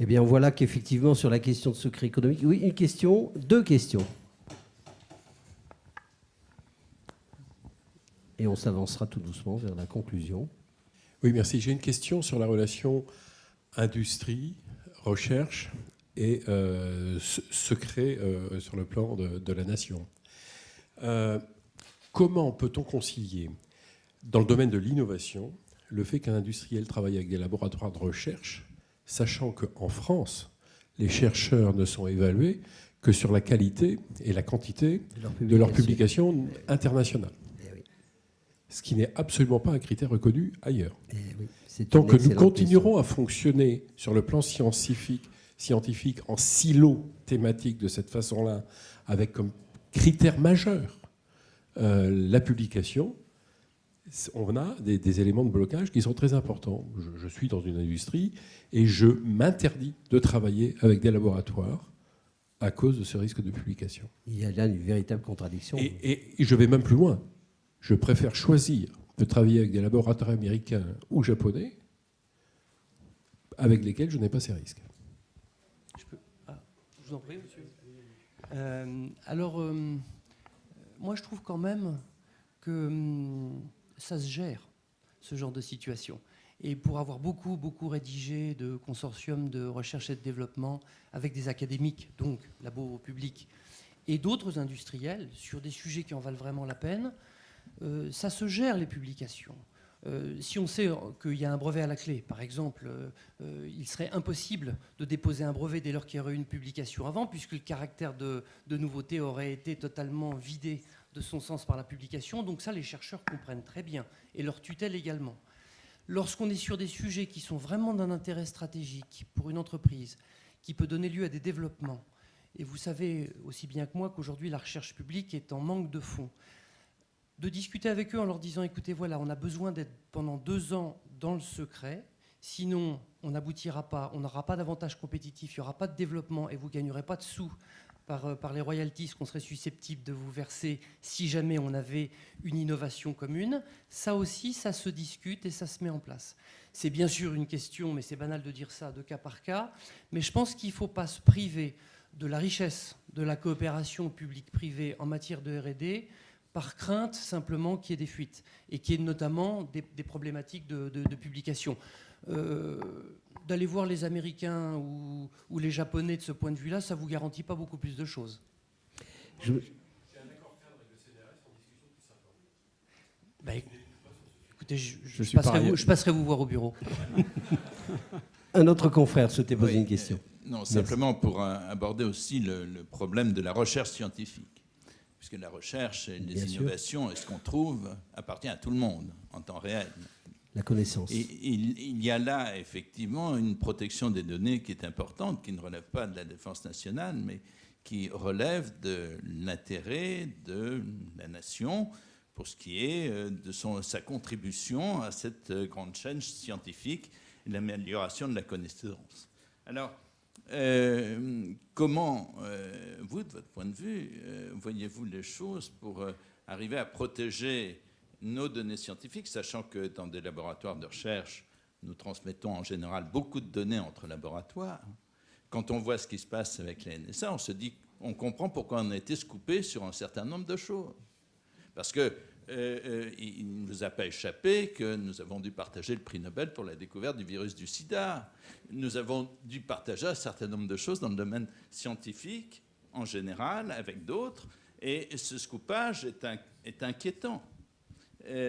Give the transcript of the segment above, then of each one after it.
Eh bien, voilà qu'effectivement, sur la question de secret économique, oui, une question, deux questions. Et on s'avancera tout doucement vers la conclusion. Oui, merci. J'ai une question sur la relation industrie, recherche et secret sur le plan de la nation. Comment peut-on concilier, dans le domaine de l'innovation, le fait qu'un industriel travaille avec des laboratoires de recherche, sachant qu'en France, les chercheurs ne sont évalués que sur la qualité et la quantité de leurs publications internationales, ce qui n'est absolument pas un critère reconnu ailleurs. Tant que nous continuerons à fonctionner sur le plan scientifique en silo thématique de cette façon-là, avec comme critère majeur la publication, on a des éléments de blocage qui sont très importants. Je suis dans une industrie et je m'interdis de travailler avec des laboratoires à cause de ce risque de publication. Il y a là une véritable contradiction. Et je vais même plus loin. Je préfère choisir de travailler avec des laboratoires américains ou japonais avec lesquels je n'ai pas ces risques. Je vous en prie, monsieur. Moi, je trouve quand même que ça se gère, ce genre de situation. Et pour avoir beaucoup rédigé de consortiums de recherche et de développement avec des académiques, donc labos publics, et d'autres industriels, sur des sujets qui en valent vraiment la peine, ça se gère, les publications. Si on sait qu'il y a un brevet à la clé, par exemple, il serait impossible de déposer un brevet dès lors qu'il y aurait eu une publication avant, puisque le caractère de nouveauté aurait été totalement vidé de son sens par la publication. Donc ça, les chercheurs comprennent très bien, et leur tutelle également. Lorsqu'on est sur des sujets qui sont vraiment d'un intérêt stratégique pour une entreprise, qui peut donner lieu à des développements, et vous savez aussi bien que moi qu'aujourd'hui la recherche publique est en manque de fonds, de discuter avec eux en leur disant, écoutez, voilà, on a besoin d'être pendant 2 ans dans le secret, sinon on n'aboutira pas, on n'aura pas d'avantage compétitif, il n'y aura pas de développement et vous ne gagnerez pas de sous par les royalties qu'on serait susceptible de vous verser si jamais on avait une innovation commune. Ça aussi, ça se discute et ça se met en place. C'est bien sûr une question, mais c'est banal de dire ça, de cas par cas, mais je pense qu'il ne faut pas se priver de la richesse de la coopération publique-privée en matière de R&D par crainte simplement qu'il y ait des fuites et qu'il y ait notamment des problématiques de publication. D'aller voir les Américains ou les Japonais de ce point de vue-là, ça ne vous garantit pas beaucoup plus de choses. J'ai un accord cadre avec le CNRS en discussion depuis 5 ans. Écoutez, je passerai vous voir au bureau. Un autre confrère souhaitait poser une question. Non, simplement pour aborder aussi le problème de la recherche scientifique. Puisque la recherche et les innovations et ce qu'on trouve appartient à tout le monde en temps réel. La connaissance. Et il y a là effectivement une protection des données qui est importante, qui ne relève pas de la défense nationale, mais qui relève de l'intérêt de la nation pour ce qui est de sa contribution à cette grande chaîne scientifique et l'amélioration de la connaissance. Alors, comment, vous, de votre point de vue, voyez-vous les choses pour arriver à protéger nos données scientifiques, sachant que dans des laboratoires de recherche, nous transmettons en général beaucoup de données entre laboratoires. Quand on voit ce qui se passe avec la NSA, on se dit, on comprend pourquoi on a été scoopé sur un certain nombre de choses. Parce que il ne nous a pas échappé que nous avons dû partager le prix Nobel pour la découverte du virus du sida. Nous avons dû partager un certain nombre de choses dans le domaine scientifique, en général, avec d'autres. Et ce scoopage est inquiétant.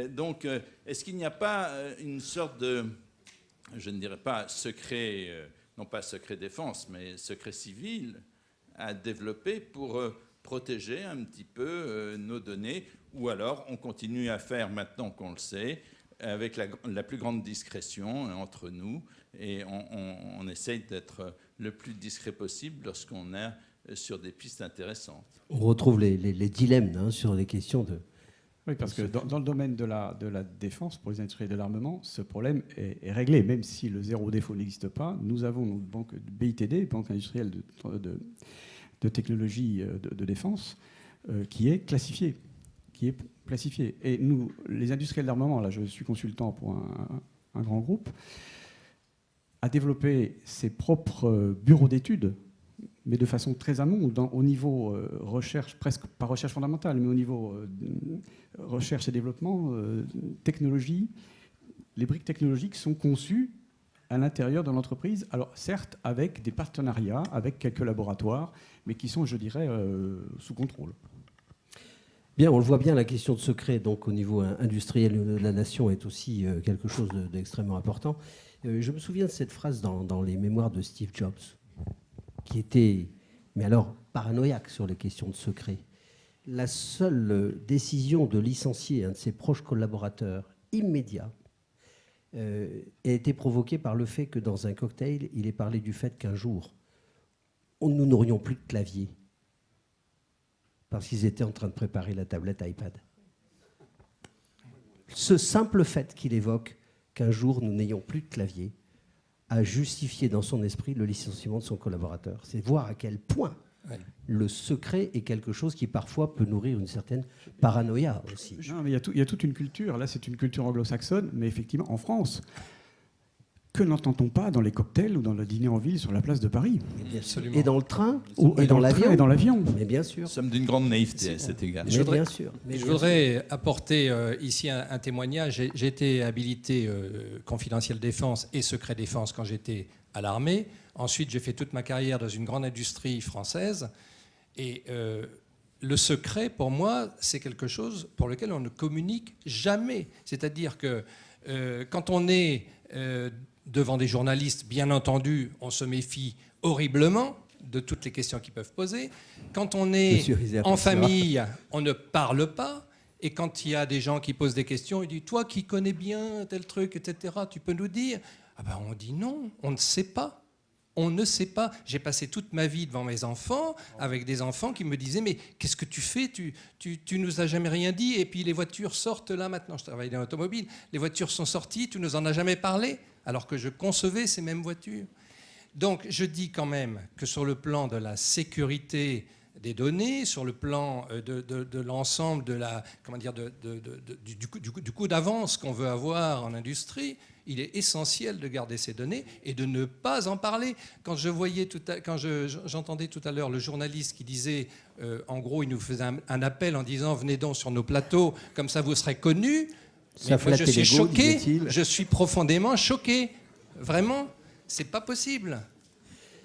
Donc, est-ce qu'il n'y a pas une sorte de, je ne dirais pas secret, non pas secret défense, mais secret civil à développer pour protéger un petit peu nos données, ou alors on continue à faire maintenant qu'on le sait, avec la plus grande discrétion entre nous, et on essaye d'être le plus discret possible lorsqu'on est sur des pistes intéressantes. On retrouve les dilemmes sur les questions de... Oui, parce que dans le domaine de la défense, pour les industriels de l'armement, ce problème est réglé. Même si le zéro défaut n'existe pas, nous avons notre banque BITD, Banque industrielle de technologie de défense, qui est classifiée. Et nous, les industriels d'armement, là je suis consultant pour un grand groupe, a développé ses propres bureaux d'études, mais de façon très amont, au niveau recherche, presque pas recherche fondamentale, mais au niveau recherche et développement, technologie. Les briques technologiques sont conçues à l'intérieur de l'entreprise, alors certes avec des partenariats, avec quelques laboratoires, mais qui sont, je dirais, sous contrôle. Bien, on le voit bien, la question de secret, donc au niveau industriel de la nation, est aussi quelque chose d'extrêmement important. Je me souviens de cette phrase dans les mémoires de Steve Jobs, qui était, mais alors, paranoïaque sur les questions de secret. La seule décision de licencier un de ses proches collaborateurs immédiat a été provoquée par le fait que dans un cocktail, il ait parlé du fait qu'un jour, nous n'aurions plus de clavier parce qu'ils étaient en train de préparer la tablette iPad. Ce simple fait qu'il évoque qu'un jour nous n'ayons plus de clavier a justifié dans son esprit le licenciement de son collaborateur. C'est voir à quel point le secret est quelque chose qui parfois peut nourrir une certaine paranoïa aussi. Non, mais il y a toute une culture. Là, c'est une culture anglo-saxonne, mais effectivement, en France, que n'entend-on pas dans les cocktails ou dans le dîner en ville sur la place de Paris ? Et dans le train, et dans l'avion. Et dans l'avion. Mais bien sûr. Nous sommes d'une grande naïveté à cet égard. Mais bien sûr. Je voudrais apporter ici un témoignage. J'ai été habilité confidentiel défense et secret défense quand j'étais à l'armée. Ensuite, j'ai fait toute ma carrière dans une grande industrie française. Et le secret, pour moi, c'est quelque chose pour lequel on ne communique jamais. C'est-à-dire que quand on est devant des journalistes, bien entendu, on se méfie horriblement de toutes les questions qu'ils peuvent poser. Quand on est en famille, on ne parle pas. Et quand il y a des gens qui posent des questions, ils disent « Toi qui connais bien tel truc, etc., tu peux nous dire ?» Ah ben, on dit non, on ne sait pas. On ne sait pas. J'ai passé toute ma vie devant mes enfants, avec des enfants qui me disaient « Mais qu'est-ce que tu fais ? Tu nous as jamais rien dit. Et puis les voitures sortent là maintenant. » Je travaille dans l'automobile. Les voitures sont sorties, tu nous en as jamais parlé, alors que je concevais ces mêmes voitures. Donc je dis quand même que sur le plan de la sécurité des données, sur le plan de l'ensemble de la, comment dire, du coup d'avance qu'on veut avoir en industrie, il est essentiel de garder ces données et de ne pas en parler. Quand j'entendais tout à l'heure le journaliste qui disait, en gros, il nous faisait un appel en disant « Venez donc sur nos plateaux, comme ça vous serez connus ». Moi, je suis choqué, je suis profondément choqué. Vraiment, c'est pas possible.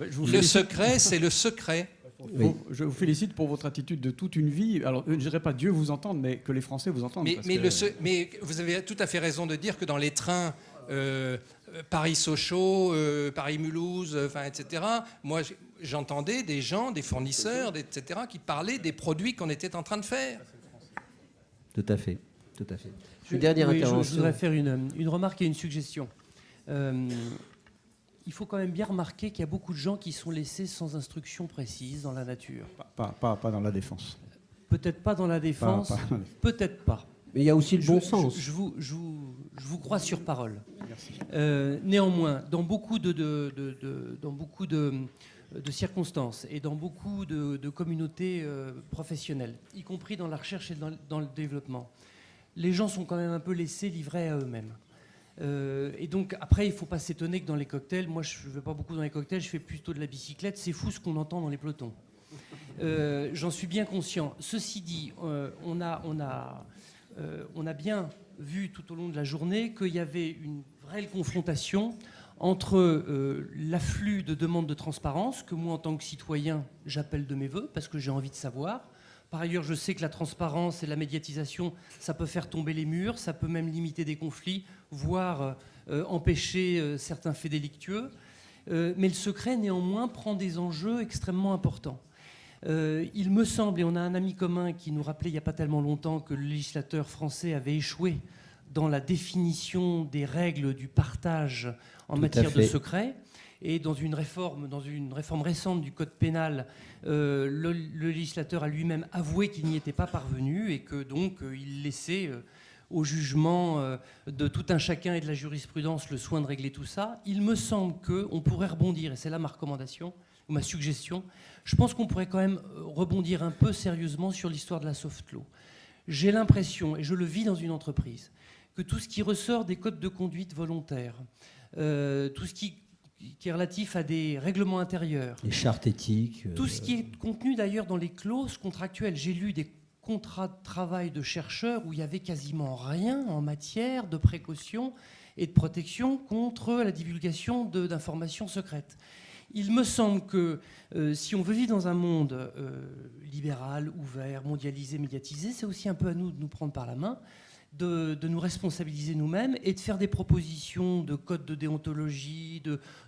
Le secret, c'est le secret. Oui. Je vous félicite pour votre attitude de toute une vie. Alors, je ne dirais pas Dieu vous entende, mais que les Français vous entendent. Mais vous avez tout à fait raison de dire que dans les trains Paris-Sochaux, Paris-Mulhouse, etc., moi, j'entendais des gens, des fournisseurs, etc., qui parlaient des produits qu'on était en train de faire. Tout à fait. Tout à fait. Une dernière intervention. Je voudrais faire une remarque et une suggestion. Il faut quand même bien remarquer qu'il y a beaucoup de gens qui sont laissés sans instruction précise dans la nature. Pas dans la défense. Peut-être pas dans la défense, peut-être pas. Mais il y a aussi le bon sens. Je vous crois sur parole. Merci. Néanmoins, dans beaucoup de circonstances et dans beaucoup de communautés professionnelles, y compris dans la recherche et dans le développement, les gens sont quand même un peu laissés livrés à eux-mêmes. Et donc, après, il ne faut pas s'étonner que dans les cocktails, moi je ne vais pas beaucoup dans les cocktails, je fais plutôt de la bicyclette, c'est fou ce qu'on entend dans les pelotons. J'en suis bien conscient. Ceci dit, on a bien vu tout au long de la journée qu'il y avait une vraie confrontation entre l'afflux de demandes de transparence, que moi, en tant que citoyen, j'appelle de mes voeux, parce que j'ai envie de savoir. Par ailleurs, je sais que la transparence et la médiatisation, ça peut faire tomber les murs, ça peut même limiter des conflits, voire empêcher certains faits délictueux. Mais le secret, néanmoins, prend des enjeux extrêmement importants. Il me semble, et on a un ami commun qui nous rappelait il n'y a pas tellement longtemps que le législateur français avait échoué dans la définition des règles du partage en matière de secret. Et dans une réforme récente du Code pénal, le législateur a lui-même avoué qu'il n'y était pas parvenu et que donc il laissait au jugement de tout un chacun et de la jurisprudence le soin de régler tout ça. Il me semble qu'on pourrait rebondir, et c'est là ma recommandation, ou ma suggestion, je pense qu'on pourrait quand même rebondir un peu sérieusement sur l'histoire de la soft law. J'ai l'impression, et je le vis dans une entreprise, que tout ce qui ressort des codes de conduite volontaires, tout ce qui qui est relatif à des règlements intérieurs. Les chartes éthiques. Tout ce qui est contenu d'ailleurs dans les clauses contractuelles. J'ai lu des contrats de travail de chercheurs où il n'y avait quasiment rien en matière de précaution et de protection contre la divulgation d'informations secrètes. Il me semble que si on veut vivre dans un monde libéral, ouvert, mondialisé, médiatisé, c'est aussi un peu à nous de nous prendre par la main, de nous responsabiliser nous-mêmes et de faire des propositions de codes de déontologie,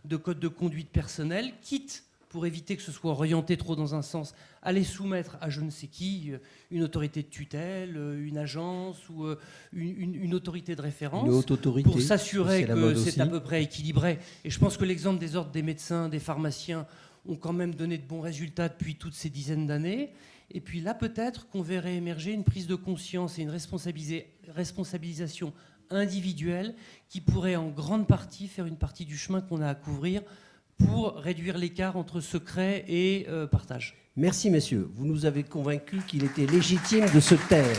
de codes de conduite personnelle, quitte, pour éviter que ce soit orienté trop dans un sens, à les soumettre à je ne sais qui, une autorité de tutelle, une agence ou une autorité de référence, Une haute autorité, pour s'assurer la mode que c'est aussi. à peu près équilibré. Et je pense que l'exemple des ordres des médecins, des pharmaciens ont quand même donné de bons résultats depuis toutes ces dizaines d'années. Et puis là, peut-être qu'on verrait émerger une prise de conscience et une responsabilisation individuelle qui pourrait en grande partie faire une partie du chemin qu'on a à couvrir pour réduire l'écart entre secret et partage. Merci messieurs, vous nous avez convaincus qu'il était légitime de se taire.